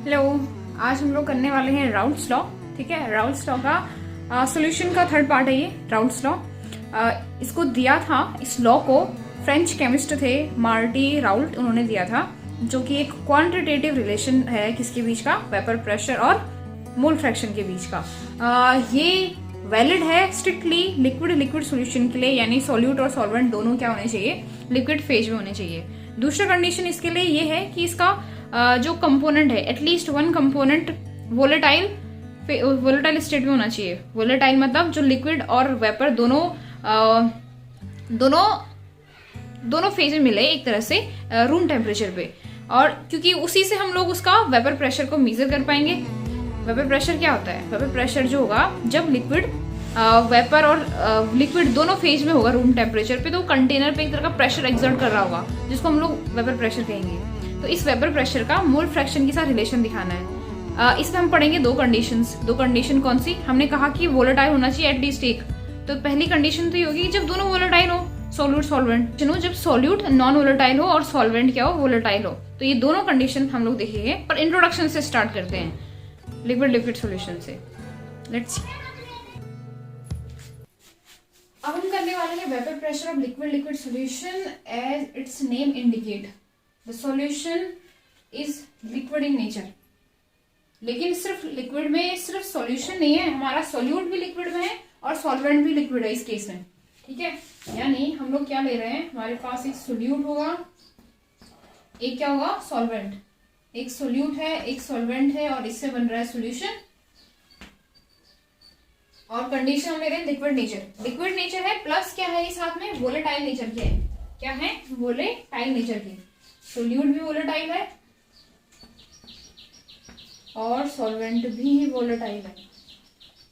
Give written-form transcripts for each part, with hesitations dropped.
Hello. आज हम लोग करने वाले हैं राउल्ट्स लॉ। ठीक है, राउल्ट्स लॉ का सॉल्यूशन का थर्ड पार्ट है ये राउल्ट्स लॉ। इसको दिया था, इस लॉ को फ्रेंच केमिस्ट थे मार्टी राउल्ट, उन्होंने दिया था, जो कि एक क्वांटिटेटिव रिलेशन है किसके बीच का, वेपर प्रेशर और मोल फ्रैक्शन के बीच का। ये वैलिड है स्ट्रिक्टली लिक्विड लिक्विड सॉल्यूशन के लिए, यानी सॉल्यूट और सॉल्वेंट दोनों क्या होने चाहिए, लिक्विड फेज में होने चाहिए। दूसरा कंडीशन इसके लिए ये है कि इसका जो कंपोनेंट है, at least one component volatile state में होना चाहिए। वोलेटाइल मतलब जो लिक्विड और वेपर दोनों फेज में मिले एक तरह से रूम टेम्परेचर पे, और क्योंकि उसी से हम लोग उसका वेपर प्रेशर को मेजर कर पाएंगे। वेपर प्रेशर क्या होता है? वेपर प्रेशर जो होगा जब लिक्विड वेपर और लिक्विड दोनों फेज में होगा रूम टेम्परेचर पे, तो कंटेनर पे एक तरह का प्रेशर एक्सर्ट कर रहा होगा, जिसको हम लोग वेपर प्रेशर कहेंगे। तो इस वेपर प्रेशर का मोल फ्रैक्शन के साथ रिलेशन दिखाना है। इसमें हम पढ़ेंगे दो कंडीशन कौन सी? हमने कहा कि वोलेटाइल होना चाहिए एटलीस्ट एक। तो पहली कंडीशन तो ये होगी जब दोनों वोलेटाइल हो, सोल्यूट सॉल्वेंट, जब सोल्यूट नॉन वोलेटाइल हो और सॉल्वेंट क्या हो, वोलेटाइल हो। तो ये दोनों कंडीशन हम लोग देखेंगे। और इंट्रोडक्शन से स्टार्ट करते हैं, लिक्विड लिक्विड सॉल्यूशन से। लेट्स अब हम करने वाले हैं vapour pressure of liquid liquid solution as it's name indicate. The solution is liquid in nature. लेकिन सिर्फ लिक्विड में सिर्फ सॉल्यूशन नहीं है, हमारा सॉल्यूट भी लिक्विड में है और सॉल्वेंट भी लिक्विड है इस केस में। ठीक है, यानी हम लोग क्या ले रहे हैं, हमारे पास एक सोल्यूट होगा, एक क्या होगा, सॉल्वेंट। एक सोल्यूट है, एक सॉल्वेंट है, और इससे बन रहा है सॉल्यूशन। और कंडीशन हम ले रहे हैं लिक्विड नेचर। लिक्विड नेचर है प्लस क्या है, साथ में वोलेटाइल नेचर के है। क्या है? वोलेटाइल नेचर के। सोल्यूट भी वोलेटाइल है और सॉल्वेंट भी वोलेटाइल है,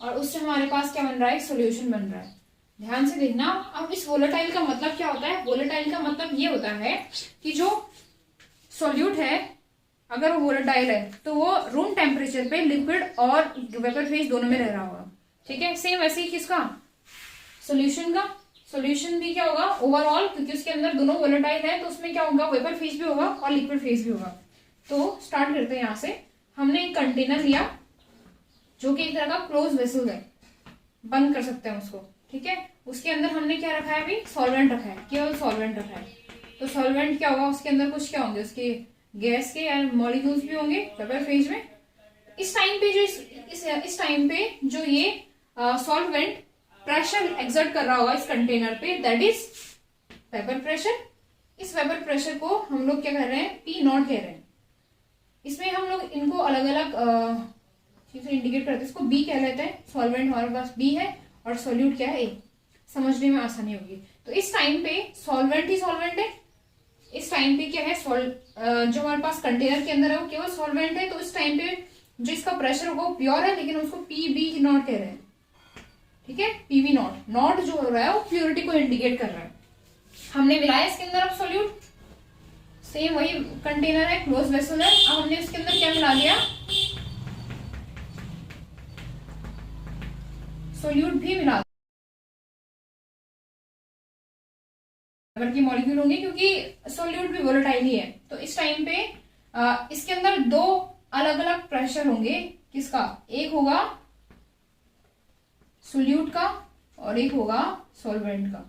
और उससे हमारे पास क्या बन रहा है, सॉल्यूशन बन रहा है। ध्यान से देखना। अब इस वोलेटाइल का मतलब क्या होता है? वोलेटाइल का मतलब ये होता है कि जो सॉल्यूट है अगर वो वोलेटाइल है तो वो रूम टेम्परेचर पे लिक्विड और वेपर फेज दोनों में रह रहा होगा। ठीक है, सेम वैसे ही किसका, सॉल्यूशन का। सॉल्यूशन भी क्या होगा ओवरऑल, क्योंकि उसके अंदर दोनों वोलेटाइल है, तो उसमें क्या होगा, वेपर फेज भी होगा और लिक्विड फेज भी होगा। तो स्टार्ट करते हैं यहां से। हमने एक कंटेनर लिया जो कि एक तरह का क्लोज वेसल है, बंद कर सकते हैं उसको। ठीक है, उसके अंदर हमने क्या रखा है, अभी सॉल्वेंट रखा है, केवल सॉल्वेंट रखा है। तो सॉल्वेंट क्या होगा, उसके अंदर कुछ क्या होंगे, उसके गैस के या मॉलिक्यूल्स भी होंगे वेपर फेज में। इस टाइम पे जो ये सॉल्वेंट प्रेशर एक्सर्ट कर रहा होगा इस कंटेनर पे, दैट इज वेपर प्रेशर। इस वेपर प्रेशर को हम लोग क्या कह रहे हैं, P नॉट कह रहे हैं। इसमें हम लोग इनको अलग अलग चीजें इंडिकेट करते हैं। इसको B कह लेते हैं, सॉल्वेंट हमारे पास B है और सॉल्यूट क्या है A। समझने में आसानी होगी। तो इस टाइम पे सॉल्वेंट ही सॉल्वेंट है। इस टाइम पे क्या है, जो हमारे पास कंटेनर के अंदर है वो केवल सॉल्वेंट है। तो इस टाइम पे जो इसका प्रेशर होगा वो प्योर है, लेकिन उसको PB नॉट कह रहे हैं। ठीक है, PB नॉट जो हो रहा है वो प्योरिटी को इंडिकेट कर रहा है। हमने मिलाया इसके अंदर अब सोल्यूट, सेम वही कंटेनर है, क्लोज वेसल है। अब हमने इसके अंदर क्या मिला दिया, सोल्यूट भी मिला की मॉलिक्यूल होंगे, क्योंकि सोल्यूट भी वोलेटाइल ही है। तो इस टाइम पे इसके अंदर दो अलग अलग प्रेशर होंगे। किसका? एक होगा सोल्यूट का और एक होगा सॉल्वेंट का।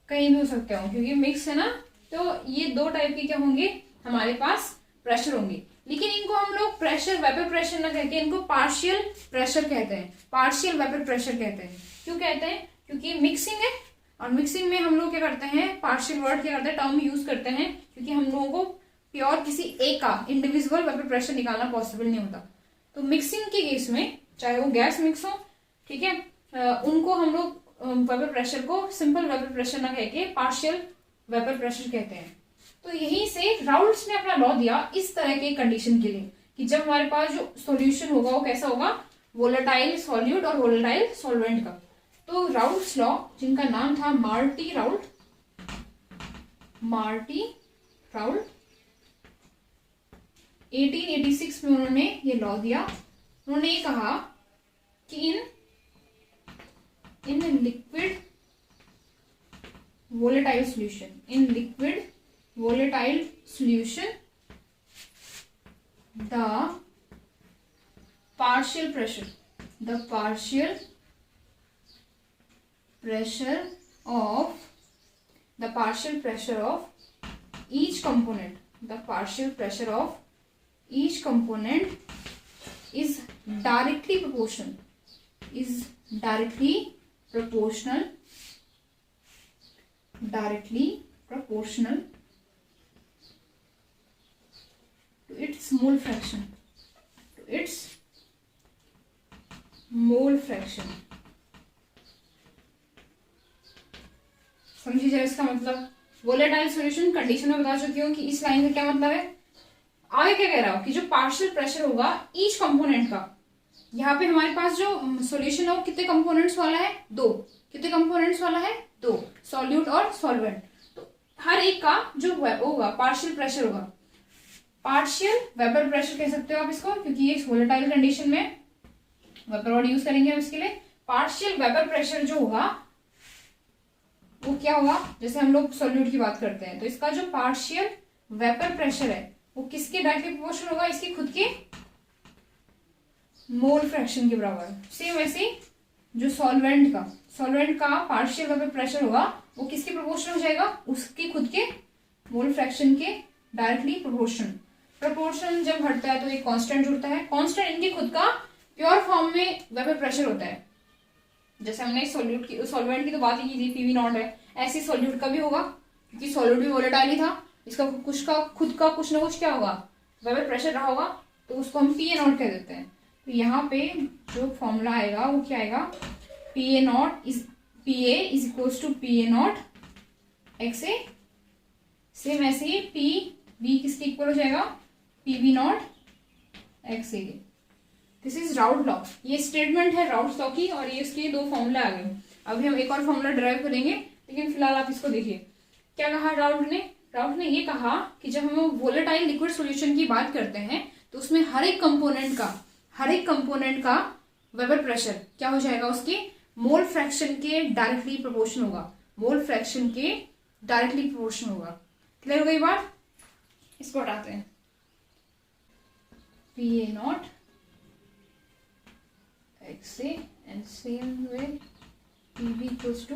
कहीं भी हो सकते हो क्योंकि मिक्स है ना। तो ये दो टाइप के क्या होंगे, हमारे पास प्रेशर होंगे। लेकिन इनको हम लोग प्रेशर वेपर प्रेशर ना कहते हैं, इनको पार्शियल प्रेशर कहते हैं, पार्शियल वेपर प्रेशर कहते हैं। क्यों कहते हैं? क्योंकि मिक्सिंग है, और मिक्सिंग में हम लोग क्या करते हैं, पार्शियल वर्ड क्या करते हैं, टर्म यूज करते हैं, क्योंकि हम लोगों को प्योर किसी एक का इंडिविजुअल वेपर प्रेशर निकालना पॉसिबल नहीं होता। तो मिक्सिंग के केस में चाहे वो गैस मिक्स हो, ठीक है, उनको हम लोग वेपर प्रेशर को सिंपल वेपर प्रेशर ना कह के पार्शियल वेपर प्रेशर कहते हैं। तो यहीं से राउल्ट्स ने अपना लॉ दिया इस तरह के कंडीशन के लिए, कि जब हमारे पास जो सॉल्यूशन होगा वो कैसा होगा, वोलेटाइल सॉल्यूट और वोलेटाइल सॉल्वेंट का। तो राउल्ट्स लॉ, जिनका नाम था मार्टी राउल्ट 1886 में उन्होंने ये लॉ दिया। उन्होंने ये कहा कि in liquid volatile solution the partial pressure of each component, is directly proportional to its mole fraction. समझिए जरा इसका मतलब। वोलेटाइल सॉल्यूशन कंडीशन में बता चुकी हूँ कि इस लाइन का क्या मतलब है। आगे क्या कह रहा हूँ कि जो पार्शियल प्रेशर होगा ईच कंपोनेंट का, यहाँ पे हमारे पास जो सॉल्यूशन है वो कितने कंपोनेंट्स वाला है, 2। कितने कंपोनेंट्स वाला है, 2, सॉल्यूट और सॉल्वेंट। तो हर एक का जो होगा पार्शियल प्रेशर होगा, पार्शियल वेपर प्रेशर कह सकते हो आप इसको, क्योंकि ये वोलेटाइल कंडीशन में वेपर वर्ड यूज करेंगे हम इसके लिए। पार्शियल वेपर प्रेशर जो होगा वो क्या होगा, जैसे हम लोग सॉल्यूट की बात करते हैं तो इसका जो पार्शियल वेपर प्रेशर है वो किसके डायरेक्टली प्रोपोर्शनल होगा, इसके खुद के मोल फ्रैक्शन के बराबर। सेम वैसे जो सॉल्वेंट का पार्शियल वेपर प्रेशर होगा वो किसके प्रोपोर्शनल हो जाएगा, उसके खुद के मोल फ्रैक्शन के डायरेक्टली प्रोपोर्शनल जब हटता है तो एक कांस्टेंट जुड़ता है। कांस्टेंट इनके खुद का प्योर फॉर्म में वेपर प्रेशर होता है। जैसे हमने सॉल्वेंट की तो बात ही की थी, पीवी नॉट है, ऐसे सॉल्यूट का भी होगा, क्योंकि सॉल्यूट भी वोलेटाइल ही था, इसका खुद का कुछ ना कुछ क्या होगा, वेपर प्रेशर रहा होगा, तो उसको हम पी ए नॉट कह देते हैं। तो यहाँ पे जो फॉर्मूला आएगा वो क्या आएगा, P A is equals to P A not X A. Same ऐसे ही पी बी किसके इक्वल हो जाएगा, P B not X A. This is Raoult law, ये स्टेटमेंट है राउट लॉ की, और ये इसके 2 फॉर्मूले आ गए। अभी हम एक और फॉर्मूला ड्राइव करेंगे, लेकिन फिलहाल आप इसको देखिए क्या कहा राउट ने ये कहा कि जब हम वोलेटाइल लिक्विड सॉल्यूशन की बात करते हैं तो उसमें हर एक कंपोनेंट का वेपर प्रेशर क्या हो जाएगा, उसके मोल फ्रैक्शन के डायरेक्टली प्रोपोर्शनल होगा। क्लियर हो गई बात। इसको हटाते हैं, P A not X A and same way P B equals to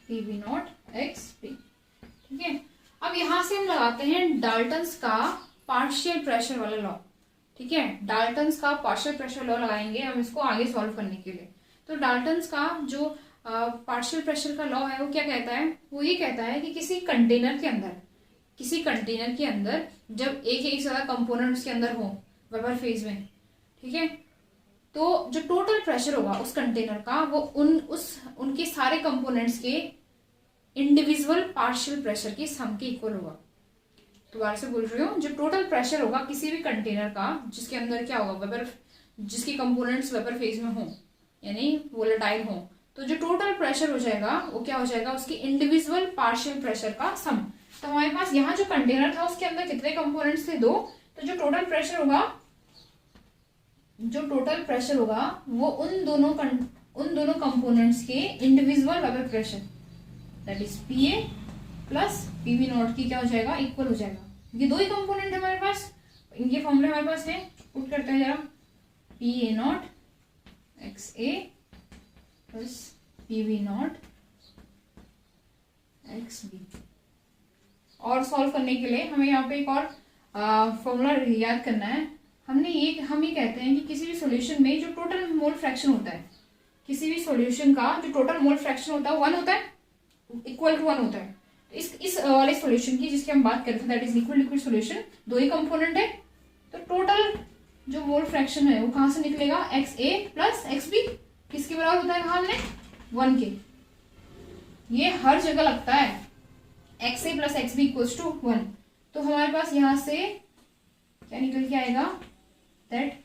P B not X P. ठीक है, अब यहां से हम लगाते हैं डाल्टन्स का पार्शियल प्रेशर वाला लॉ। ठीक है, डाल्टन्स का पार्शियल प्रेशर लॉ लगाएंगे हम इसको आगे सॉल्व करने के लिए। तो डाल्टन्स का जो पार्शियल प्रेशर का लॉ है वो क्या कहता है, वो ये कहता है कि किसी कंटेनर के अंदर जब एक से ज्यादा कंपोनेंट उसके अंदर हो वेपर फेज में, ठीक है, तो जो टोटल प्रेशर होगा उस कंटेनर का वो उनके सारे कंपोनेंट्स के इंडिविजुअल पार्शियल प्रेशर के सम के इक्वल होगा। दोबारा से बोल रही हूँ, जो टोटल प्रेशर होगा किसी भी कंटेनर का जिसके अंदर क्या होगा, वेपर, जिसके कंपोनेंट्स वेपर फेज में हो यानी वोलेटाइल हो, तो जो टोटल प्रेशर हो जाएगा वो क्या हो जाएगा, उसकी इंडिविजुअल पार्शियल प्रेशर का सम। तो हमारे पास यहाँ जो कंटेनर था उसके अंदर कितने कंपोनेंट्स थे, 2। तो जो टोटल प्रेशर होगा वो उन दोनों कंपोनेंट्स के individual vapour pressure that is P A plus P V not की क्या हो जाएगा, इक्वल हो जाएगा। ये 2 ही कंपोनेंट है हमारे पास, इनके फॉर्मूले हमारे पास है, पुट करते हैं जरा, P A not X A plus P V not X B. और सॉल्व करने के लिए हमें यहाँ पे एक और फॉर्मूला याद करना है। हम ये कहते हैं कि किसी भी सॉल्यूशन में जो टोटल मोल फ्रैक्शन होता है, किसी भी सॉल्यूशन का जो टोटल मोल फ्रैक्शन होता है 1 होता है, इक्वल टू 1 होता है। इस वाले सॉल्यूशन की जिसकी हम बात कर रहे थे that is liquid solution, 2 he component है, तो टोटल जो मोल फ्रैक्शन है वो कहां से निकलेगा, x A plus X B. किसके बराबर होता है, कहा हमने 1 के। ये हर जगह लगता है, X A plus X B equals to 1। तो हमारे पास यहां से क्या निकल के आएगा, that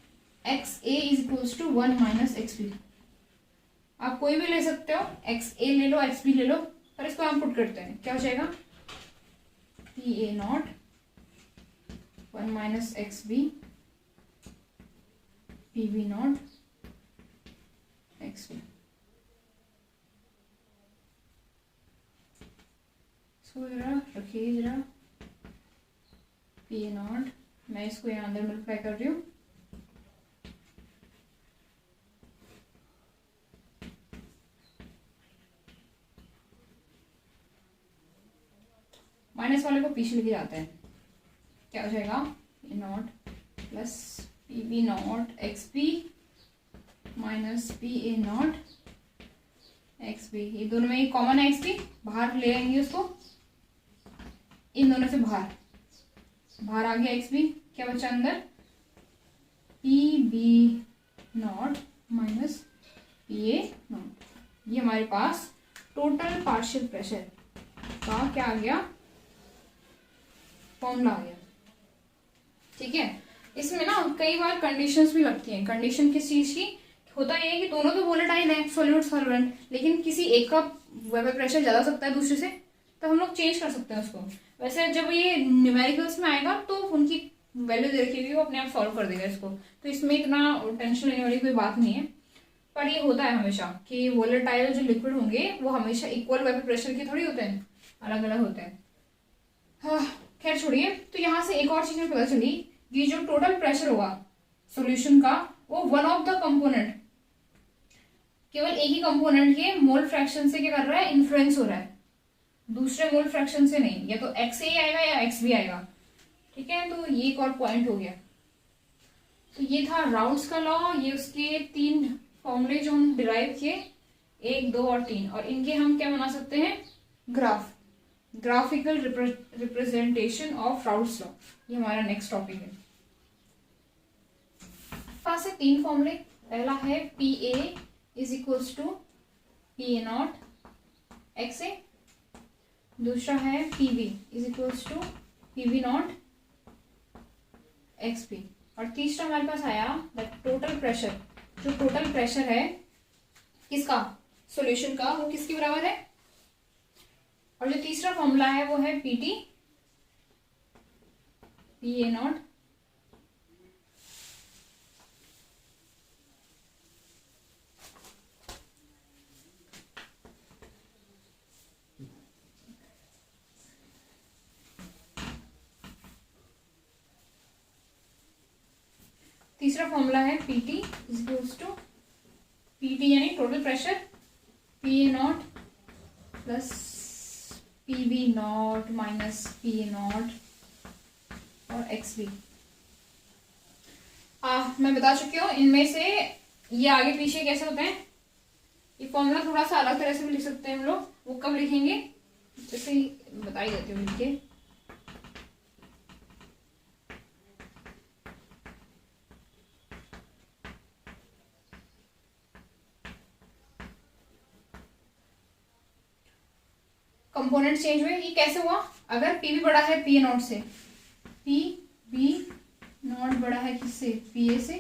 X A is equals to 1 minus X B. आप कोई भी ले सकते हो, एक्स ए ले लो, एक्स बी ले लो, पर इसको हम पुट करते हैं, क्या हो जाएगा, P A not 1 minus X B P B not X B. इसको जरा रखिए, जरा पी ए नॉट मैं इसको यहाँ अंदर मल्टीप्लाई कर रही हूँ। माइनस वाले को पीछे लेके जाते हैं, क्या हो जाएगा, A naught plus P B not X P minus P A not X B. ये दोनों में कॉमन है एक्स पी, बाहर ले आएंगे उसको, इन दोनों से बाहर आ गया एक्स बी, क्या बचा अंदर, P B not minus P A not. ये हमारे पास टोटल पार्शियल प्रेशर का क्या आ गया, फॉर्मूला आ गया। ठीक है, इसमें ना कई बार कंडीशंस भी लगती हैं। कंडीशन किस चीज की, होता ये है कि दोनों तो वोलेटाइल है, सॉल्यूट सॉल्वेंट, लेकिन किसी एक का वेपर प्रेशर ज्यादा हो सकता है दूसरे से, तो हम लोग चेंज कर सकते हैं उसको। वैसे जब ये न्यूमेरिकल्स में आएगा तो उनकी वैल्यू दे रखी हुई, वो अपने आप सॉल्व कर देगा इसको, तो इसमें इतना टेंशन लेने वाली कोई बात नहीं है। पर ये होता है हमेशा कि वोलेटाइल जो लिक्विड होंगे वो हमेशा इक्वल वेपर प्रेशर के थोड़ी होते हैं, अलग अलग होते हैं। हाँ खैर छोड़िए। तो यहाँ से एक और चीज में पता चली, ये जो टोटल प्रेशर होगा सॉल्यूशन का, वो वन ऑफ द कंपोनेंट, केवल एक ही कंपोनेंट के मोल फ्रैक्शन से क्या कर रहा है, इन्फ्लुएंस हो रहा है, दूसरे मोल फ्रैक्शन से नहीं। या तो एक्स ए आएगा या एक्स बी आएगा। ठीक है, तो ये एक और पॉइंट हो गया। तो ये था राउल्ट्स का लॉ। ये उसके 3 फॉर्मूले जो हम डिराइव किए, 1, 2 और 3, और इनके हम क्या बना सकते हैं, graphical representation of Raoult's law. ये हमारा नेक्स्ट टॉपिक है। पास है 3 फॉर्मूले। पहला है P A is equals to P A not X A, दूसरा है P B is equals to P B not X P, और तीसरा हमारे पास आया दैट टोटल प्रेशर, जो टोटल प्रेशर है किसका, सॉल्यूशन का, वो किसके बराबर है, और जो तीसरा फॉर्मूला है वो है P T P A naught तीसरा फॉर्मूला है P T is equals to P T यानी total pressure, P A naught plus P B not minus P A naught और एक्स बी। मैं बता चुकी हूँ इनमें से ये आगे पीछे कैसे होते हैं। ये फॉर्मूला थोड़ा सा अलग तरह से भी लिख सकते हैं हम लोग, वो कब लिखेंगे, जैसे ही बता ही देती हूँ लिख के। कंपोनेंट चेंज हुए, ये कैसे हुआ, अगर पी बी बड़ा है पी ए नॉट से, पी बी नॉट बड़ा है किससे, पी ए से,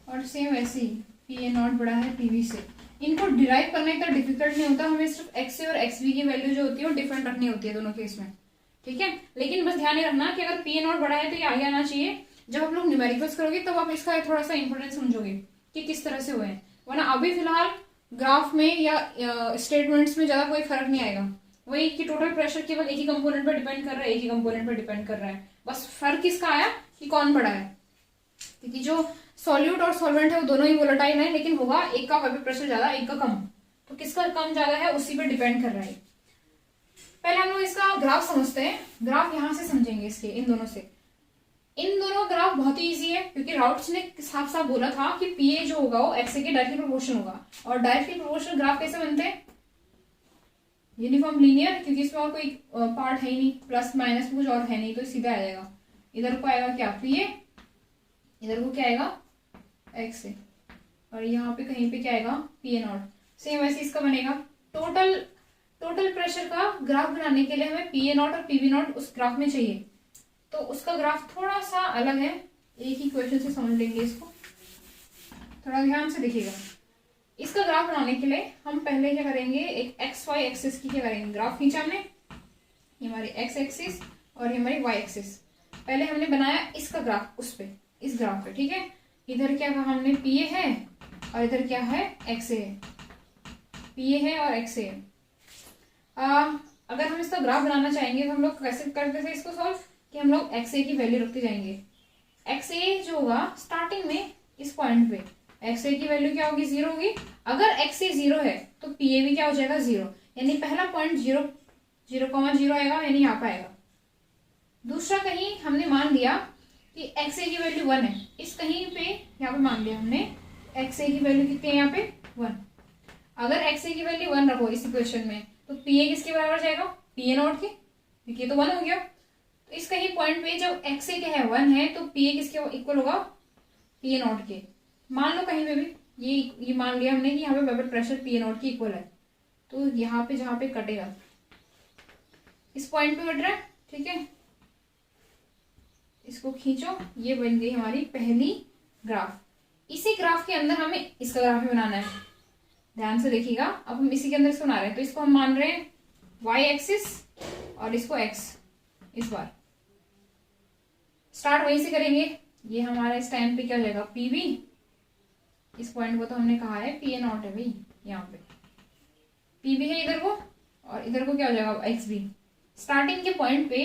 और सेम वैसे ही पी ए नॉट बड़ा है पी बी से। इनको डिराइव करना इतना डिफिकल्ट नहीं होता, हमें सिर्फ एक्स ए और एक्स बी की वैल्यू जो होती है वो डिफरेंट रखनी होती है दोनों केस में। ठीक है, लेकिन बस ध्यान ही रखना कि अगर पी ए नॉट बड़ा है तो ये आगे आना चाहिए। जब आप लोग न्यूमेरिकल्स करोगे तब आप इसका थोड़ा सा इंपॉर्टेंस समझोगे कि किस तरह से हुए हैं, वरना अभी फिलहाल ग्राफ में या स्टेटमेंट्स में ज्यादा कोई फर्क नहीं आएगा। वही कि टोटल प्रेशर केवल एक ही कंपोनेंट पर डिपेंड कर रहा है, एक ही कंपोनेंट पर डिपेंड कर रहा है, बस फर्क किसका आया कि कौन बड़ा है। क्योंकि जो सॉल्यूट और सॉल्वेंट है वो दोनों ही वोलेटाइल है, लेकिन होगा एक का वेपर प्रेशर ज्यादा एक का कम, तो किसका कम ज्यादा है उसी पर डिपेंड कर रहा है। पहले हम लोग इसका ग्राफ समझते हैं। ग्राफ यहां से समझेंगे इसके, इन दोनों से। इन दोनों ग्राफ बहुत ही इजी है, क्योंकि राउट्स ने साफ साफ बोला था कि पी ए जो होगा वो एक्स ए के डायरेक्टली प्रोपोर्शनल होगा। और डायरेक्टली प्रोपोर्शनल ग्राफ कैसे बनते हैं, यूनिफॉर्म लीनियर, क्योंकि इसमें और कोई पार्ट है ही नहीं, प्लस माइनस कुछ और है नहीं, तो सीधा आ जाएगा। इधर को आएगा क्या, पी ए, इधर को क्या आएगा एक्स ए, और यहाँ पे कहीं पे क्या आएगा पी ए नॉट। सेम वैसे इसका बनेगा। टोटल प्रेशर का ग्राफ बनाने के लिए हमें पी ए नॉट और पी बी नॉट उस ग्राफ में चाहिए, तो उसका ग्राफ थोड़ा सा अलग है। एक ही क्वेश्चन से समझ लेंगे इसको, थोड़ा ध्यान से देखिएगा। इसका ग्राफ बनाने के लिए हम पहले क्या करेंगे, एक एक्स वाई एक्सिस की क्या करेंगे, ग्राफ खींचा हमने, ये हमारी एक्स एक्सिस और ये हमारी वाई एक्सिस। पहले हमने बनाया इसका ग्राफ उस पे, इस ग्राफ पे। ठीक है, इधर क्या कहा हमने, पी ए है और इधर क्या है एक्स ए है, पी ए है और एक्स ए है। अगर हम इसका ग्राफ बनाना चाहेंगे तो हम लोग कैसे करते थे इसको सॉल्व, कि हम लोग एक्स ए की वैल्यू रखते जाएंगे। एक्स ए जो होगा स्टार्टिंग में इस पॉइंट पे एक्स ए की वैल्यू क्या होगी, 0 होगी। अगर एक्स ए 0 है तो पी ए भी क्या हो जाएगा, 0, यानी पहला पॉइंट 0 0,0 आएगा, यानी यहाँ पे आएगा। दूसरा कहीं हमने मान लिया कि एक्स ए की वैल्यू 1 है, इस कहीं पे यहाँ पे मान लिया हमने एक्स ए की वैल्यू कितनी है यहाँ पे 1। अगर एक्स ए की वैल्यू 1 रखो इस इक्वेशन में तो पी ए किसके बराबर जाएगा, पी ए नॉट के, क्योंकि ये तो 1 हो गया। तो इस कहीं पॉइंट पे जब एक्स ए क्या है 1 है तो पी ए किसके इक्वल होगा, पी ए नॉट के। मान लो कहीं पे भी ये मान लिया हमने कि यहाँ पे vapour pressure P A not की इक्वल है, तो यहाँ पे जहाँ पे कटेगा इस पॉइंट पे कट रहा है, ठीक है। इसको खींचो, ये बन गई हमारी पहली ग्राफ। इसी ग्राफ के अंदर हमें इसका ग्राफ भी बनाना है, ध्यान से देखिएगा। अब हम इसी के अंदर इसको बना रहे हैं, तो इसको हम मान रहे हैं वाई एक्सिस और इसको एक्स। इस बार स्टार्ट वहीं से करेंगे। ये हमारा इस टाइम पे क्या हो जाएगा, पी बी। इस पॉइंट को तो हमने कहा है पी ए नॉट है भाई, यहाँ पे पी बी है इधर को, और इधर को क्या हो जाएगा, एक्स बी। स्टार्टिंग के पॉइंट पे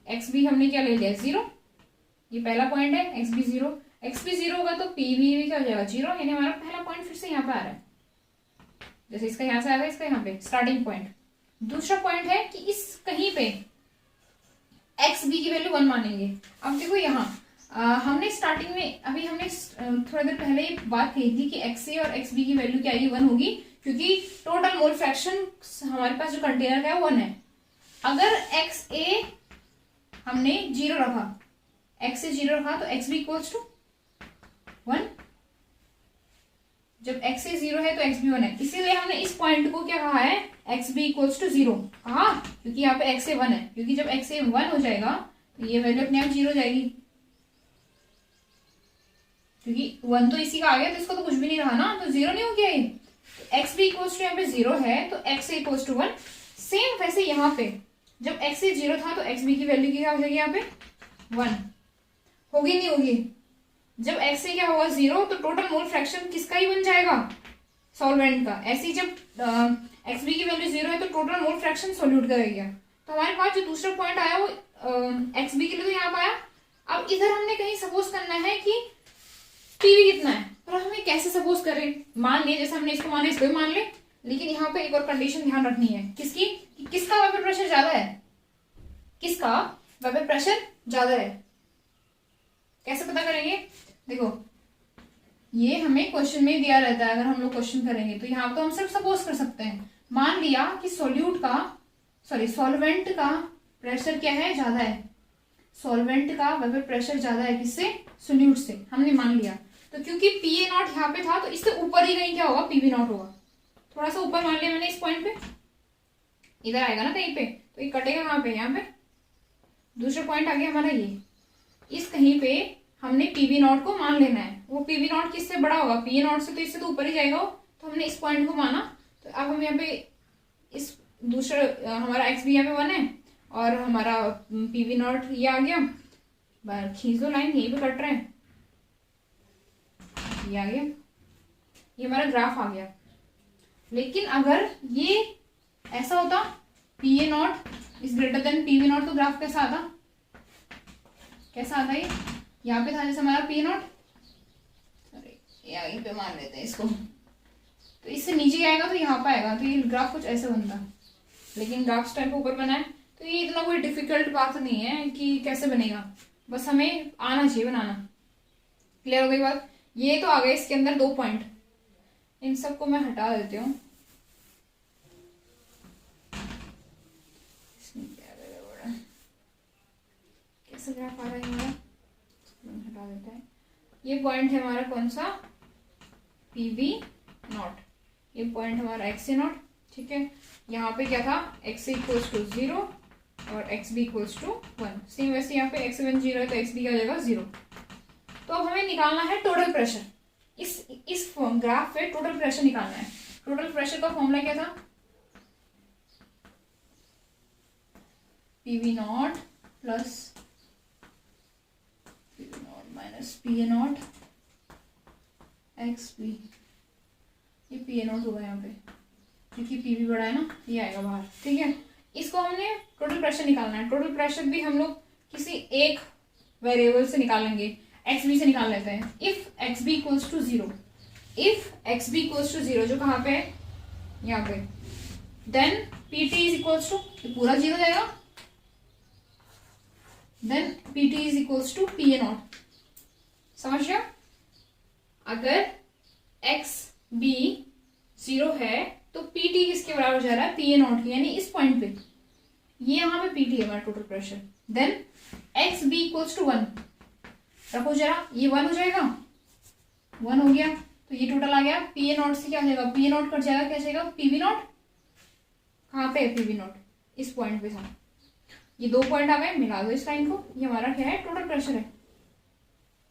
एक्स बी हमने क्या ले लिया, 0। ये पहला पॉइंट है, एक्स बी 0। एक्स बी 0 होगा तो पी बी भी क्या हो जाएगा, 0, यानी हमारा पहला पॉइंट फिर से यहाँ पे आ रहा है। जैसे इसका यहाँ से आएगा, इसका यहाँ पे स्टार्टिंग पॉइंट। दूसरा पॉइंट है कि इस कहीं पे एक्स बी की वैल्यू 1 मानेंगे। अब देखो यहाँ हमने स्टार्टिंग में अभी हमने थोड़ी देर पहले ये बात कही थी कि एक्स ए और एक्स बी की वैल्यू क्या आएगी, 1 होगी, क्योंकि टोटल मोल फ्रैक्शन हमारे पास जो कंटेनर का है 1 है। अगर एक्स ए हमने 0 रखा, एक्स ए 0 रखा तो एक्स बी इक्वल्स टू 1। जब एक्स ए 0 है तो एक्स बी 1 है, इसीलिए हमने इस पॉइंट को क्या कहा है, एक्स बी इक्वल्स टू 0 कहा, क्योंकि यहाँ पे एक्स ए 1 है। क्योंकि जब एक्स ए 1 हो जाएगा तो ये वैल्यू अपने आप 0 हो जाएगी, क्योंकि 1 तो इसी का आ गया, तो इसको तो कुछ भी नहीं रहा ना, तो 0 नहीं हो गया ये। तो एक्स बी इक्वल्स टू यहाँ पे 0 है, तो X A equals to 1। Same वैसे यहाँ पे जब एक्स ए 0 था तो एक्स बी की वैल्यू क्या हो जाएगी, यहाँ पे 1 होगी, नहीं होगी। जब एक्स ए क्या होगा 0 तो टोटल मोल फ्रैक्शन किसका ही बन जाएगा, सॉल्वेंट का। ऐसे ही जब एक्स बी की वैल्यू 0 है तो टोटल मोल फ्रैक्शन सॉल्यूट का रह गया। तो हमारे पास जो दूसरा पॉइंट आया वो एक्स बी के लिए तो यहाँ पे आया। अब इधर हमने कहीं सपोज करना है कि पीवी कितना है, और हमें कैसे सपोज करें, मान लिए जैसे हमने इसको माना इसको भी मान ले, लेकिन यहाँ पे एक और कंडीशन ध्यान रखनी है, किसकी, कि किसका वेपर प्रेशर ज्यादा है, किसका वेपर प्रेशर ज्यादा है। कैसे पता करेंगे, देखो ये हमें क्वेश्चन में दिया रहता है, अगर हम लोग क्वेश्चन करेंगे तो यहाँ तो हम सिर्फ सपोज कर सकते हैं। मान लिया कि सॉल्वेंट का प्रेशर क्या है, ज्यादा है, सॉल्वेंट का वेपर प्रेशर ज्यादा है किससे, सोल्यूट से, हमने मान लिया। तो क्योंकि पी ए नॉट यहाँ पे था तो इससे ऊपर ही कहीं क्या होगा, पी बी नॉट होगा। थोड़ा सा ऊपर मान लिया मैंने इस पॉइंट पे, इधर आएगा ना कहीं पे, तो ये कटेगा कहाँ पे, यहाँ पे। दूसरा पॉइंट आ गया हमारा ये, इस कहीं पे हमने पीवी नॉट को मान लेना है। वो पीवी नॉट किससे बड़ा होगा, पी ए नॉट से, तो इससे तो ऊपर ही जाएगा वो। तो हमने इस पॉइंट को माना। तो अब हम यहाँ पे इस दूसरा हमारा एक्स भी यहाँ पे 1 है और हमारा पीवी नॉट ये आ गया। खींच दो लाइन, यही पे कट रहा है, ये आ गया, ये हमारा ग्राफ आ गया। लेकिन अगर ये ऐसा होता P A not is greater than PV not, तो ग्राफ कैसा आता, कैसा आता ये, यहाँ पे था जैसे हमारा पी ए नॉट, यहीं पे मान लेते हैं इसको, तो इससे नीचे आएगा तो यहाँ पे आएगा, तो ये ग्राफ कुछ ऐसे बनता। लेकिन ग्राफ इस टाइम पे ऊपर बना है, तो ये इतना कोई डिफिकल्ट बात नहीं है कि कैसे बनेगा, बस हमें आना चाहिए बनाना। क्लियर हो गई बात। ये तो आ गए इसके अंदर 2 पॉइंट, इन सबको मैं हटा देती हूँ। कैसे ग्राफ आ रहा है हमारा, हटा देता है। ये पॉइंट है हमारा कौन सा, पी बी नॉट, ये पॉइंट हमारा एक्स ए नॉट, ठीक है। यहाँ पे क्या था, एक्स ए इक्वल्स टू 0 और X B equals to 1। Same वैसे यहाँ पे एक्स 1 0 है तो एक्स बी का हो जाएगा 0। तो अब हमें निकालना है टोटल प्रेशर। इस ग्राफ पे टोटल प्रेशर निकालना है। टोटल प्रेशर का फॉर्मूला क्या था, PV not plus PV not minus P A not X B. ये पी ए नॉट होगा यहाँ पे, क्योंकि पीवी बड़ा है ना, ये आएगा बाहर, ठीक है। इसको हमने टोटल प्रेशर निकालना है। टोटल प्रेशर भी हम लोग किसी एक वेरिएबल से निकालेंगे, एक्स बी से निकाल लेते हैं। If X B equals to zero, if X B equals to zero, जो कहाँ पे है, यहाँ पे, then P T is equals to, पूरा जीरो जाएगा, then P T is equals to P A not. समझ रहे हो? अगर एक्स बी जीरो है तो पी टी किसके बराबर जा रहा है, पी ए नॉट की, यानी इस पॉइंट पे, ये यहाँ पे पी टी है हमारा total pressure. Then X B equals to one, रखो जरा, ये वन हो जाएगा, वन हो गया, तो ये टोटल आ गया। पी ए नॉट से क्या हो जाएगा, पी ए नॉट कट जाएगा, क्या जाएगा, पी वी नॉट। कहाँ पे है पी वी नॉट, इस पॉइंट पे था, ये दो पॉइंट आ गए, मिला दो इस लाइन को, ये हमारा क्या है, टोटल प्रेशर है।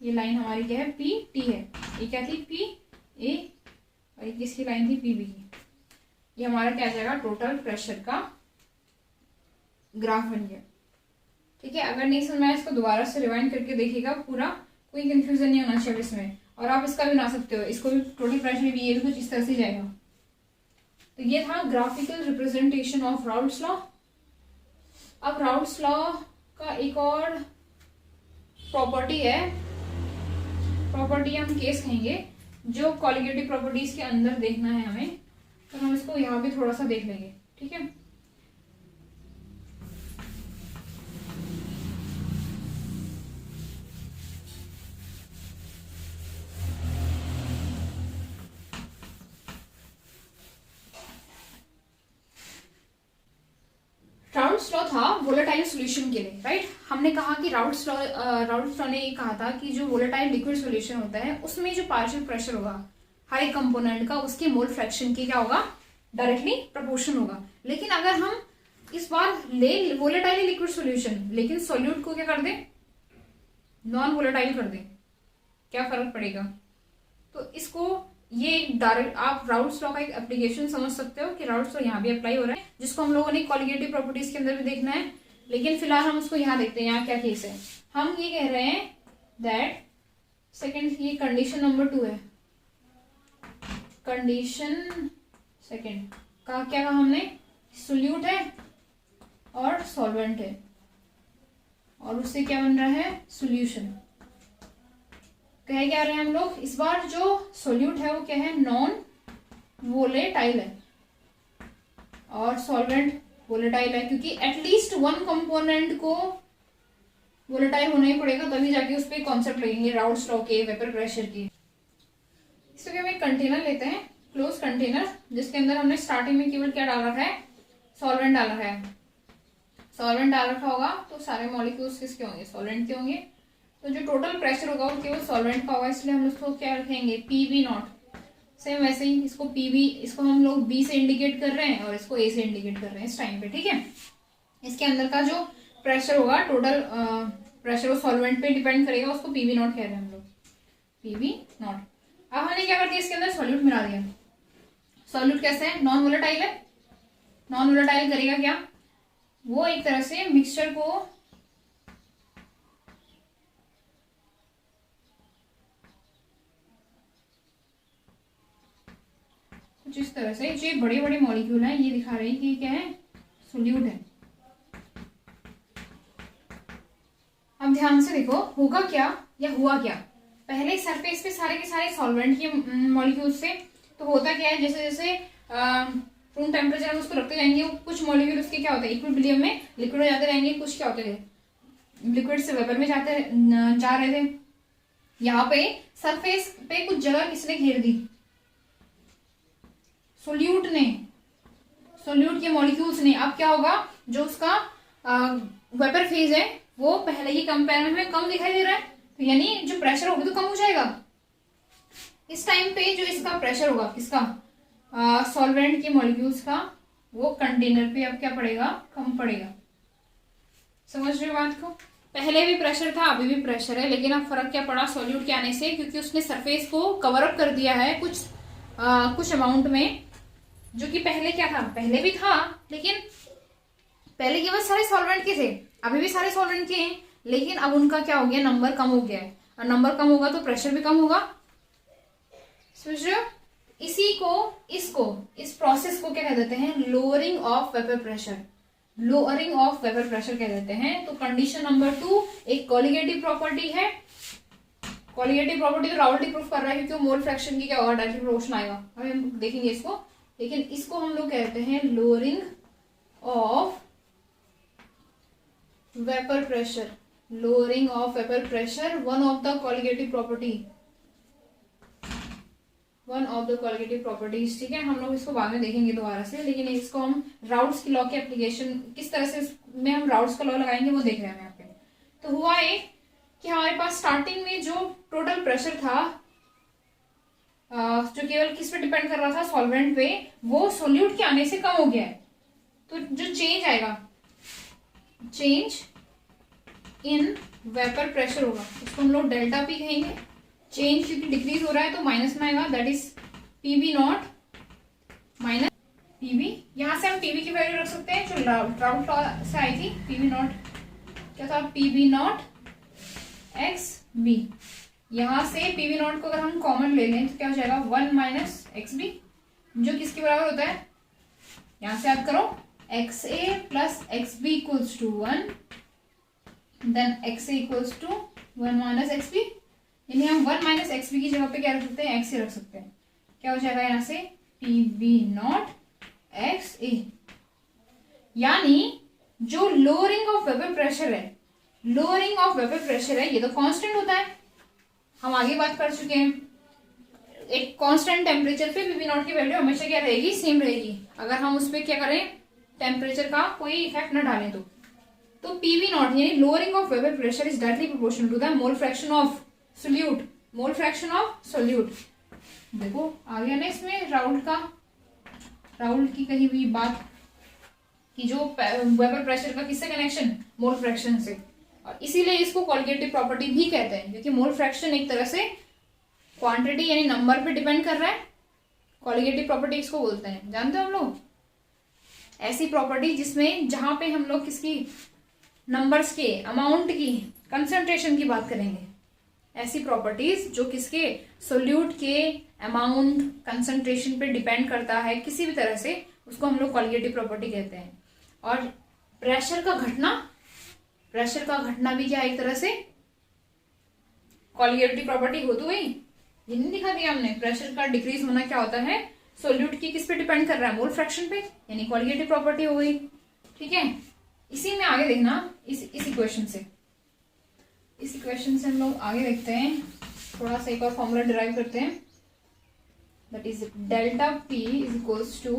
ये लाइन हमारी क्या है, पी टी है, ये क्या थी, पी ए, और ये किसकी लाइन थी, पी बी की। ये हमारा क्या जाएगा, टोटल प्रेशर का ग्राफ बन गया। ठीक है, अगर नहीं समझ में आया इसको दोबारा से रिवाइंड करके देखिएगा पूरा, कोई कंफ्यूजन नहीं होना चाहिए इसमें। और आप इसका भी बना सकते हो, इसको भी टोटल प्रेशर भी, ये भी कुछ इस तरह से जाएगा। तो ये था graphical representation of Raoult's law. अब राउल्ट्स लॉ का एक और प्रॉपर्टी है, प्रॉपर्टी हम केस कहेंगे, जो कॉलिगेटिव प्रॉपर्टीज के अंदर देखना है हमें, तो हम इसको यहाँ पे थोड़ा सा देख लेंगे। ठीक है, राउल्ट्स लॉ था वोलेटाइल सॉल्यूशन के लिए, राइट। हमने कहा कि राउल्ट्स लॉ ने ये कहा था कि जो वोलेटाइल लिक्विड सॉल्यूशन होता है उसमें जो पार्शियल प्रेशर होगा हर एक कंपोनेंट का, उसके मोल फ्रैक्शन की क्या होगा, डायरेक्टली प्रोपोर्शन होगा। लेकिन अगर हम इस बार ले वोलेटाइल लिक्विड सॉल्यूशन, लेकिन सॉल्यूट को क्या कर दें, नॉन वोलेटाइल कर दें, क्या फर्क पड़ेगा। तो इसको ये डायरेक्ट आप राउल्ट्स लॉ का एक एप्लीकेशन समझ सकते हो कि राउल्ट्स लॉ यहाँ भी अप्लाई हो रहा है, जिसको हम लोगों ने कॉलिगेटिव प्रॉपर्टीज के अंदर भी देखना है। लेकिन फिलहाल हम उसको यहाँ देखते हैं, यहाँ क्या केस है। हम ये कह रहे हैं दैट सेकेंड, ये कंडीशन नंबर 2 है, कंडीशन सेकेंड का क्या कहा हमने, सोल्यूट है और सॉल्वेंट है, और उससे क्या बन रहा है, सोल्यूशन। कह क्या रहे हैं हम लोग, इस बार जो सोल्यूट है वो क्या है, नॉन वोलेटाइल है, और सॉल्वेंट वोलेटाइल है, क्योंकि एटलीस्ट वन कंपोनेंट को वोलेटाइल होना ही पड़ेगा, तभी जाके उस पर कॉन्सेप्ट लगेंगे राउल्ट्स लॉ के, वेपर प्रेशर के। इसको हम एक कंटेनर लेते हैं, क्लोज कंटेनर, जिसके अंदर हमने स्टार्टिंग में केवल क्या डाल रखा है, सॉल्वेंट डाल रखा है। सॉल्वेंट डाल रखा होगा तो सारे मॉलिक्यूल्स किसके होंगे, सॉल्वेंट के होंगे। तो जो टोटल प्रेशर होगा वो केवल सॉल्वेंट का होगा, इसलिए हम उसको क्या रखेंगे, पी बी नॉट। सेम वैसे ही इसको पी बी, इसको हम लोग बी से इंडिकेट कर रहे हैं और इसको ए से इंडिकेट कर रहे हैं इस टाइम पे। ठीक है, इसके अंदर का जो प्रेशर होगा, टोटल प्रेशर वो सॉल्वेंट पे डिपेंड करेगा, उसको पी बी नॉट कह रहे हैं हम लोग, पी बी नॉट। अब हमने क्या कर दिया, इसके अंदर सॉल्यूट मिला दिया। सॉल्यूट कैसे है, नॉन वोलेटाइल है, नॉन वोलेटाइल करेगा क्या, वो एक तरह से मिक्सचर को कुछ इस तरह से, जो बड़े बड़े मॉलिक्यूल हैं ये दिखा रहे हैं कि क्या है, सोल्यूट है। अब ध्यान से देखो, होगा क्या या हुआ क्या, पहले सरफेस पे सारे के सारे सॉल्वेंट के मॉलिक्यूल्स थे, तो होता क्या है, जैसे जैसे रूम टेम्परेचर में उसको रखते जाएंगे, कुछ मॉलिक्यूल उसके क्या होते हैं, इक्विलिब्रियम में लिक्विड हो जाते रहेंगे, कुछ क्या होते थे, लिक्विड से वेपर में जा रहे थे। यहाँ पे सरफेस पे कुछ जगह किसने घेर दी, सोल्यूट ने, सोल्यूट के मॉलिक्यूल्स ने। अब क्या होगा, जो उसका वेपर फेज है वो पहले ही कंपेयर में कम दिखाई दे रहा है, तो यानी जो प्रेशर होगा तो कम हो जाएगा। इस टाइम पे जो इसका प्रेशर होगा किसका, सॉल्वेंट के मॉलिक्यूल्स का, वो कंटेनर पे अब क्या पड़ेगा, कम पड़ेगा। समझ रहे हो बात को, पहले भी प्रेशर था अभी भी प्रेशर है, लेकिन अब फर्क क्या पड़ा सोल्यूट के आने से, क्योंकि उसने सरफेस को कवर अप कर दिया है कुछ अमाउंट में, जो कि पहले क्या था, पहले भी था लेकिन पहले केवल सारे सॉल्वेंट के थे, अभी भी सारे सॉल्वेंट के हैं, लेकिन अब उनका क्या हो गया, नंबर कम हो गया है, और नंबर कम होगा तो प्रेशर भी कम होगा। समझ रहे हो, इसी को इस प्रोसेस को क्या कह देते हैं, lowering of vapour pressure. Lowering of vapour pressure कह देते हैं। तो कंडीशन नंबर 2 एक कॉलिगेटिव प्रॉपर्टी है। कॉलिगेटिव प्रॉपर्टी तो राउल्ट ही प्रूफ कर रहा है क्योंकि मोल फ्रैक्शन की क्या होगा, डायरेक्टली प्रोपोर्शन आएगा, अभी हम देखेंगे इसको। लेकिन इसको हम लोग कहते हैं lowering of vapour pressure, lowering of vapour pressure, one of the colligative property, one of the colligative properties. ठीक है, हम लोग इसको बाद में देखेंगे दोबारा से, लेकिन इसको हम राउल्ट्स की लॉ की एप्लीकेशन किस तरह से में हम राउल्ट्स का लॉ लगाएंगे वो देख रहे हैं यहाँ पे। तो हुआ ये कि हमारे पास स्टार्टिंग में जो टोटल प्रेशर था जो केवल किस पे डिपेंड कर रहा था, सॉल्वेंट पे, वो सोल्यूट के आने से कम हो गया है। तो जो चेंज आएगा, चेंज इन वेपर प्रेशर होगा, इसको हम लोग डेल्टा पी कहेंगे। चेंज क्योंकि डिक्रीज हो रहा है तो माइनस में आएगा, that is PB naught minus PB. यहां से हम पीबी की वैल्यू रख सकते हैं जो राउल्ट लॉ से आई थी। पीबी नॉट क्या था, पीबी नॉट एक्स बी। यहां से पीवी नॉट को अगर हम कॉमन ले लें तो क्या हो जाएगा, 1 माइनस एक्स बी, जो किसके बराबर होता है, यहां से याद करो, X A plus X B equals to 1, then X A equals to 1 minus X B. यानी हम 1 माइनस एक्स बी की जगह पे क्या रख सकते हैं, एक्स ए रख सकते हैं। क्या हो जाएगा यहाँ से, पी बी नॉट एक्स ए। यानी जो लोअरिंग ऑफ वेपर प्रेशर है, लोअरिंग ऑफ वेपर प्रेशर है, ये तो कांस्टेंट होता है, हम आगे बात कर चुके हैं। एक कांस्टेंट टेम्परेचर पे पीवी नॉट की वैल्यू हमेशा क्या रहेगी, सेम रहेगी। अगर हम उस पर क्या करें, टेम्परेचर का कोई इफेक्ट न डालें तो पीवी नॉट यानी lowering of vapour pressure is directly proportional to the mole fraction of solute, mole fraction of solute. देखो आ गया ना इसमें राउल्ट की कही हुई बात कि जो वेपर प्रेशर का किससे कनेक्शन, मोल फ्रैक्शन से। और इसीलिए इसको कॉलिगेटिव प्रॉपर्टी भी कहते हैं, क्योंकि मोल फ्रैक्शन एक तरह से क्वांटिटी यानी नंबर पे डिपेंड कर रहा है। कॉलिगेटिव प्रॉपर्टी इसको बोलते हैं, जानते हो हम लोग, ऐसी प्रॉपर्टी जिसमें जहां पे हम लोग किसकी, नंबर्स के, अमाउंट की, कंसंट्रेशन की बात करेंगे। ऐसी प्रॉपर्टीज जो किसके, सोल्यूट के अमाउंट, कंसंट्रेशन पे डिपेंड करता है किसी भी तरह से, उसको हम लोग कॉलिगेटिव प्रॉपर्टी कहते हैं। और प्रेशर का घटना भी क्या एक तरह से कॉलिगेटिव प्रॉपर्टी हो तो गई। ये नहीं दिखा दिया हमने, प्रेशर का डिक्रीज होना क्या होता है, सोल्यूट की किस पे डिपेंड कर रहा है, मोल फ्रैक्शन पे, यानी कॉलिगेटिव प्रॉपर्टी हो गई। ठीक है, इसी में आगे देखना, इस इक्वेशन से हम लोग आगे देखते हैं, थोड़ा सा एक और फॉर्मूला डिराइव करते हैं, that is delta P is equals to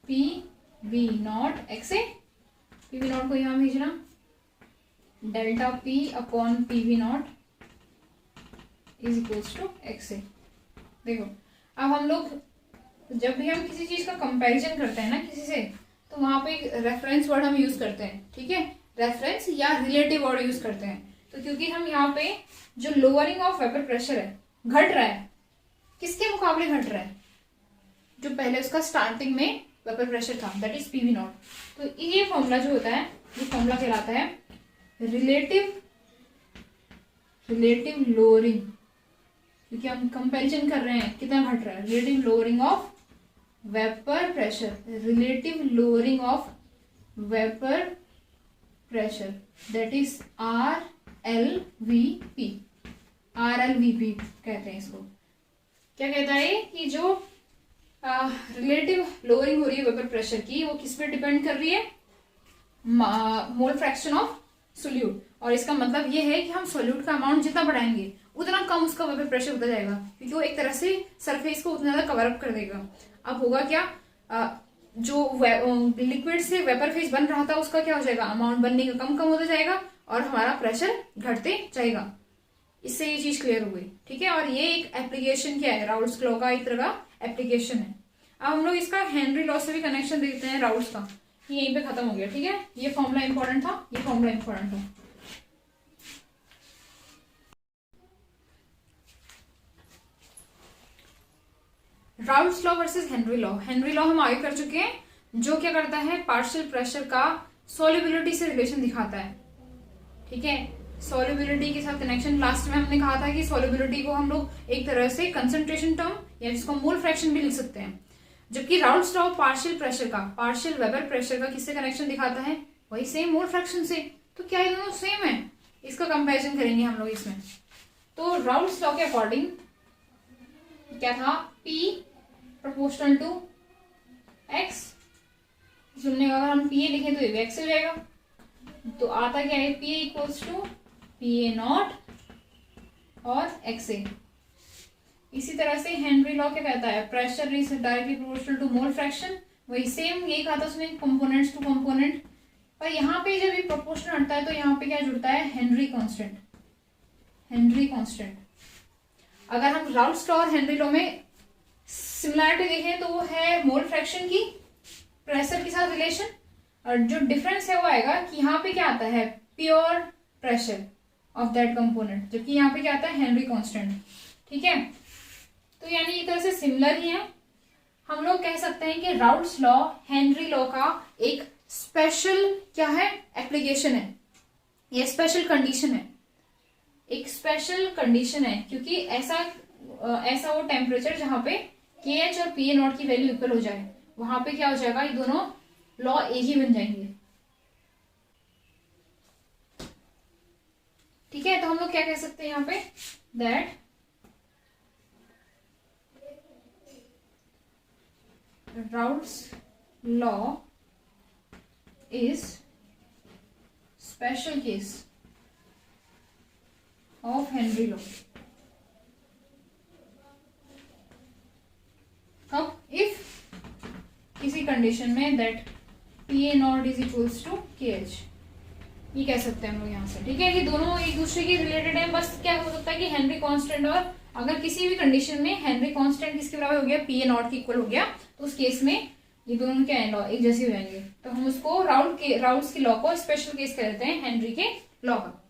P V not X A. P V naught को यहां भेजना, delta P upon P V naught is equals to X A. देखो अब हम लोग जब भी हम किसी चीज का कंपैरिजन करते हैं ना किसी से, तो वहां पे एक रेफरेंस वर्ड हम यूज करते हैं। ठीक है, रेफरेंस या रिलेटिव वर्ड यूज करते हैं। तो क्योंकि हम यहाँ पे जो लोअरिंग ऑफ वेपर प्रेशर है, घट रहा है, किसके मुकाबले घट रहा है, जो पहले उसका स्टार्टिंग में वेपर प्रेशर था, दैट इज पीवी नॉट। तो ये फॉर्मूला जो होता है, ये फॉर्मूला कहलाता है रिलेटिव लोअरिंग, क्योंकि हम कंपैरिजन कर रहे हैं कितना घट रहा है, relative lowering of vapour pressure, relative lowering of vapour pressure, that is RLVP, RLVP कहते हैं इसको। क्या कहता है कि जो रिलेटिव लोअरिंग हो रही है वेपर प्रेशर की, वो किस पे डिपेंड कर रही है, मोल फ्रैक्शन ऑफ सोल्यूट। और इसका मतलब ये है कि हम सोल्यूट का अमाउंट जितना बढ़ाएंगे उतना कम उसका वेपर प्रेशर होता जाएगा, क्योंकि वो एक तरह से सरफेस को उतना ज्यादा कवर अप कर देगा। अब होगा क्या, जो लिक्विड से वेपर फेज बन रहा था उसका क्या हो जाएगा, अमाउंट बनने का कम होता जाएगा और हमारा प्रेशर घटते जाएगा। इससे ये चीज क्लियर हो गई। ठीक है, और ये एक एप्लीकेशन क्या है, राउल्ट्स लॉ का एक तरह का एप्लीकेशन है। अब हम लोग इसका हेनरी लॉ से भी कनेक्शन देते हैं राउल्ट्स का, यहीं पे खत्म हो गया। ठीक है, ये फॉर्मूला इंपॉर्टेंट था, ये फॉर्मूला इंपॉर्टेंट था। Raoult's law versus Henry law. Henry law हम आगे कर चुके हैं, जो क्या करता है, पार्शियल प्रेशर का सॉल्युबिलिटी से रिलेशन दिखाता है। ठीक है, सॉल्युबिलिटी के साथ कनेक्शन। लास्ट में हमने कहा था कि सॉल्युबिलिटी को हम लोग एक तरह से कंसंट्रेशन टर्म या जिसको मोल फ्रैक्शन भी लिख सकते हैं, जबकि राउल्ट्स लॉ पार्शियल प्रेशर का, पार्शियल वेपर प्रेशर का किससे कनेक्शन दिखाता है, वही सेम मोल फ्रैक्शन से, तो क्या ये दोनों सेम है? इसका कंपैरिजन करेंगे हम लोग इसमें। तो राउल्स लॉ के अकॉर्डिंग क्या था, P प्रोपोर्शनल टू X। सुनने का अगर हम PA लिखें तो ये भी X हो जाएगा। तो आता क्या है, PA equals to PA naught और XA। इसी तरह से हेनरी लॉ क्या कहता है, pressure is directly proportional to mole fraction. वही सेम यही कहा था उसने, कंपोनेंट्स टू कंपोनेंट। पर यहाँ पे जब ये प्रोपोर्शनल हटता है तो यहाँ पे क्या जुड़ता है, हेनरी कांस्टेंट। Henry constant. अगर हम राउल्स लॉ और हेनरी लॉ में सिमिलरिटी देखें तो वो है मोल फ्रैक्शन की प्रेशर के साथ रिलेशन, और जो डिफरेंस है वो आएगा कि यहाँ पे क्या आता है, pure pressure of that component, जबकि यहाँ पे क्या आता है, हेनरी कांस्टेंट। ठीक है, तो यानी एक तरह से सिमिलर ही है। हम लोग कह सकते हैं कि राउल्स लॉ हेनरी लॉ का एक स्पेशल क्या है, एप्लीकेशन है, ये स्पेशल कंडीशन है, एक स्पेशल कंडीशन है, क्योंकि ऐसा वो टेम्परेचर जहां पे KH और PA नॉट की वैल्यू इक्वल हो जाए, वहां पे क्या हो जाएगा, ये दोनों लॉ एक ही बन जाएंगे। ठीक है, तो हम लोग क्या कह सकते हैं यहाँ पे, that Raoult's law is special case of Henry law. अब इफ किसी कंडीशन में that PA naught is equals to KH, ये कह सकते हैं हम लोग यहाँ से। ठीक है, ये दोनों एक दूसरे के रिलेटेड है, बस क्या हो सकता है कि हेनरी कांस्टेंट, और अगर किसी भी कंडीशन में हेनरी कांस्टेंट किसके बराबर हो गया, PA नॉट के इक्वल हो गया, तो उस केस में ये दोनों क्या है, लॉ एक जैसे हो जाएंगे। तो हम उसको राउल्स के लॉ को स्पेशल केस कहते हैं हेनरी के लॉ का।